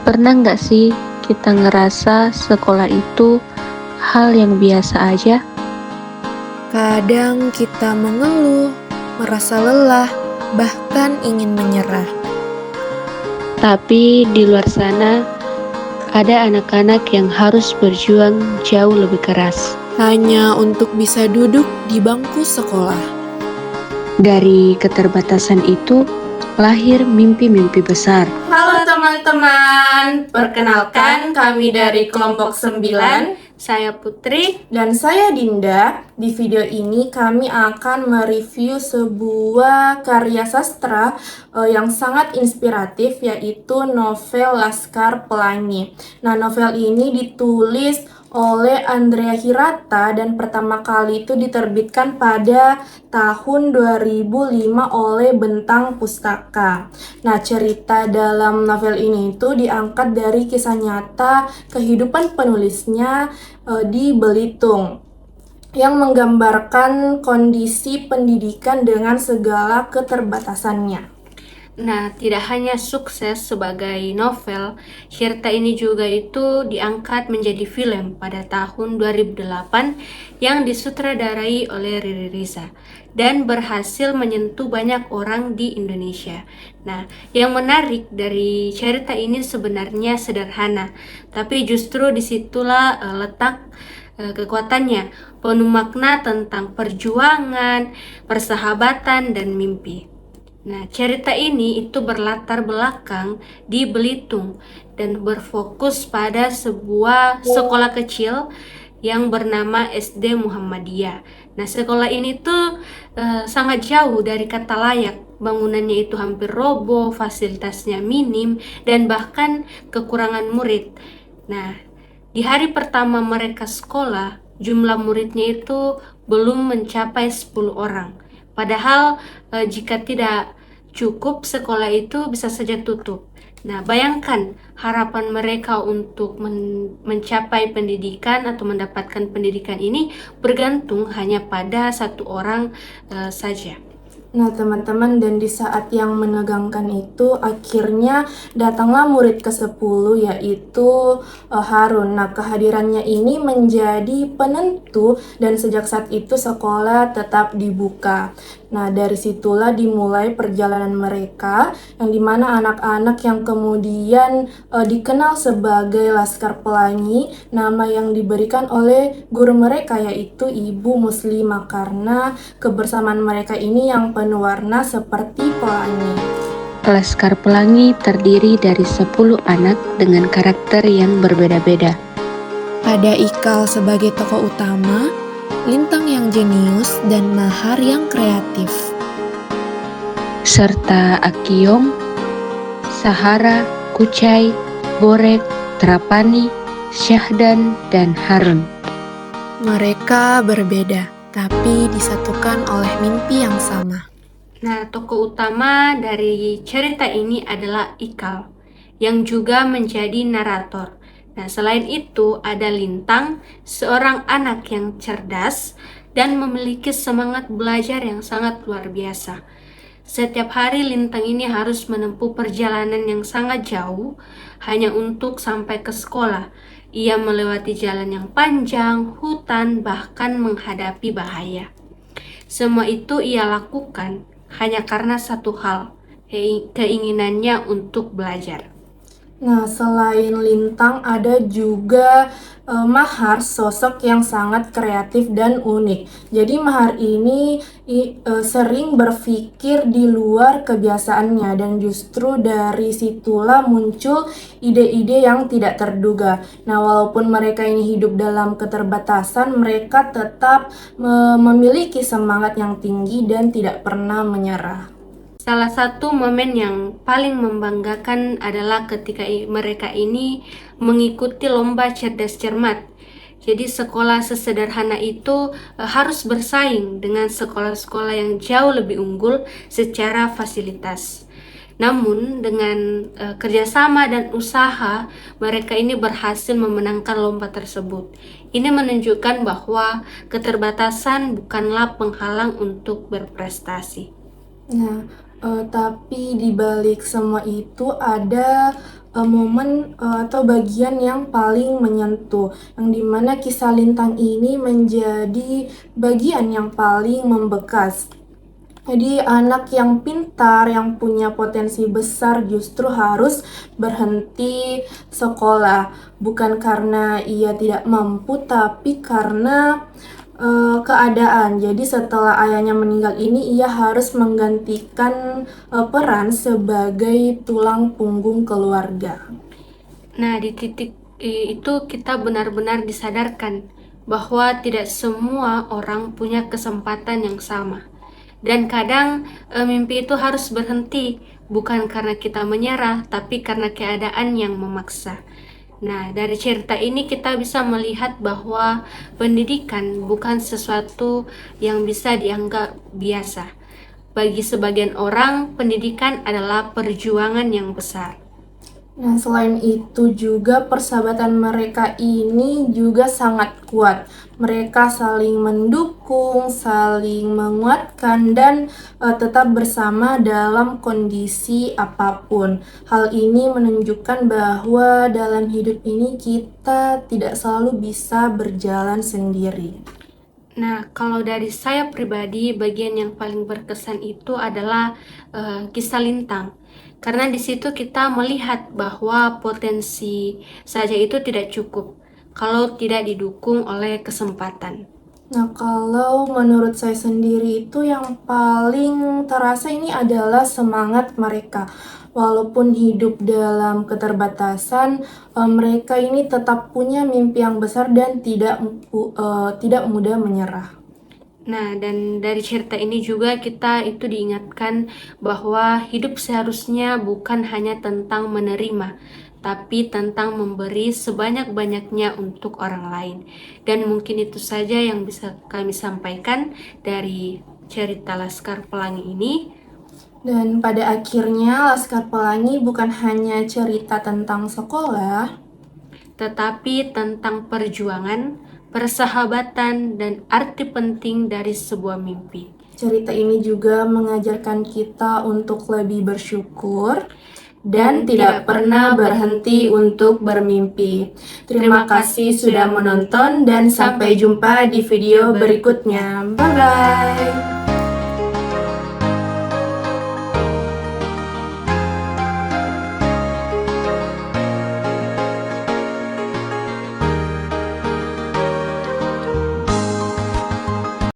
Pernah nggak sih kita ngerasa sekolah itu hal yang biasa aja? Kadang kita mengeluh, merasa lelah, bahkan ingin menyerah. Tapi di luar sana ada anak-anak yang harus berjuang jauh lebih keras. Hanya untuk bisa duduk di bangku sekolah. Dari keterbatasan itu lahir mimpi-mimpi besar. Halo teman-teman, perkenalkan kami dari kelompok 9. Saya Putri. Dan saya Dinda. Di video ini kami akan mereview sebuah karya sastra yang sangat inspiratif, yaitu novel Laskar Pelangi. Nah, novel ini ditulis oleh Andrea Hirata dan pertama kali itu diterbitkan pada tahun 2005 oleh Bentang Pustaka. Nah, cerita dalam novel ini itu diangkat dari kisah nyata kehidupan penulisnya di Belitung, yang menggambarkan kondisi pendidikan dengan segala keterbatasannya. Nah, tidak hanya sukses sebagai novel, cerita ini juga itu diangkat menjadi film pada tahun 2008 yang disutradarai oleh Riri Riza dan berhasil menyentuh banyak orang di Indonesia. Nah, yang menarik dari cerita ini sebenarnya sederhana, tapi justru disitulah letak kekuatannya, penuh makna tentang perjuangan, persahabatan, dan mimpi. Nah, cerita ini itu berlatar belakang di Belitung dan berfokus pada sebuah sekolah kecil yang bernama SD Muhammadiyah. Nah, sekolah ini tuh sangat jauh dari kata layak. Bangunannya itu hampir roboh, fasilitasnya minim, dan bahkan kekurangan murid. Nah, di hari pertama mereka sekolah, jumlah muridnya itu belum mencapai 10 orang. Padahal jika tidak cukup, sekolah itu bisa saja tutup. Nah, bayangkan harapan mereka untuk mencapai pendidikan atau mendapatkan pendidikan ini bergantung hanya pada satu orang saja. Nah, teman-teman, dan di saat yang menegangkan itu akhirnya datanglah murid ke-10, yaitu Harun. Nah, kehadirannya ini menjadi penentu dan sejak saat itu sekolah tetap dibuka. Nah, dari situlah dimulai perjalanan mereka, yang dimana anak-anak yang kemudian dikenal sebagai Laskar Pelangi, nama yang diberikan oleh guru mereka yaitu Ibu Muslimah, karena kebersamaan mereka ini yang penuh warna seperti pelangi. Laskar Pelangi terdiri dari 10 anak dengan karakter yang berbeda-beda. Ada Ikal sebagai tokoh utama, Lintang yang jenius, dan Mahar yang kreatif. Serta Akiyong, Sahara, Kucai, Borek, Trapani, Syahdan, dan Harun. Mereka berbeda, tapi disatukan oleh mimpi yang sama. Nah, tokoh utama dari cerita ini adalah Ikal, yang juga menjadi narator. Nah, selain itu ada Lintang, seorang anak yang cerdas dan memiliki semangat belajar yang sangat luar biasa. Setiap hari Lintang ini harus menempuh perjalanan yang sangat jauh hanya untuk sampai ke sekolah. Ia melewati jalan yang panjang, hutan, bahkan menghadapi bahaya. Semua itu ia lakukan hanya karena satu hal, keinginannya untuk belajar. Nah, selain Lintang ada juga Mahar, sosok yang sangat kreatif dan unik. Jadi Mahar ini sering berpikir di luar kebiasaannya, dan justru dari situlah muncul ide-ide yang tidak terduga. Nah, walaupun mereka ini hidup dalam keterbatasan, mereka tetap memiliki semangat yang tinggi dan tidak pernah menyerah. Salah satu momen yang paling membanggakan adalah ketika mereka ini mengikuti lomba cerdas cermat. Jadi sekolah sesederhana itu harus bersaing dengan sekolah-sekolah yang jauh lebih unggul secara fasilitas. Namun dengan kerjasama dan usaha, mereka ini berhasil memenangkan lomba tersebut. Ini menunjukkan bahwa keterbatasan bukanlah penghalang untuk berprestasi. Nah, tapi di balik semua itu ada momen atau bagian yang paling menyentuh, yang dimana kisah Lintang ini menjadi bagian yang paling membekas. Jadi anak yang pintar, yang punya potensi besar justru harus berhenti sekolah. Bukan karena ia tidak mampu, tapi karena keadaan. Jadi setelah ayahnya meninggal ini, ia harus menggantikan peran sebagai tulang punggung keluarga. Nah, di titik itu kita benar-benar disadarkan bahwa tidak semua orang punya kesempatan yang sama. Dan kadang mimpi itu harus berhenti, bukan karena kita menyerah, tapi karena keadaan yang memaksa. Nah, dari cerita ini kita bisa melihat bahwa pendidikan bukan sesuatu yang bisa dianggap biasa. Bagi sebagian orang, pendidikan adalah perjuangan yang besar. Nah, selain itu juga persahabatan mereka ini juga sangat kuat. Mereka saling mendukung, saling menguatkan, dan tetap bersama dalam kondisi apapun. Hal ini menunjukkan bahwa dalam hidup ini kita tidak selalu bisa berjalan sendiri. Nah, kalau dari saya pribadi, bagian yang paling berkesan itu adalah kisah Lintang. Karena di situ kita melihat bahwa potensi saja itu tidak cukup kalau tidak didukung oleh kesempatan. Nah, kalau menurut saya sendiri itu yang paling terasa ini adalah semangat mereka. Walaupun hidup dalam keterbatasan, mereka ini tetap punya mimpi yang besar dan tidak mudah menyerah. Nah, dan dari cerita ini juga kita itu diingatkan bahwa hidup seharusnya bukan hanya tentang menerima, tapi tentang memberi sebanyak-banyaknya untuk orang lain. Dan mungkin itu saja yang bisa kami sampaikan dari cerita Laskar Pelangi ini. Dan pada akhirnya Laskar Pelangi bukan hanya cerita tentang sekolah, tetapi tentang perjuangan, persahabatan, dan arti penting dari sebuah mimpi. cerita ini juga mengajarkan kita untuk lebih bersyukur dan tidak pernah berhenti untuk bermimpi. Terima kasih sudah menonton dan sampai jumpa di video berikutnya. Bye bye.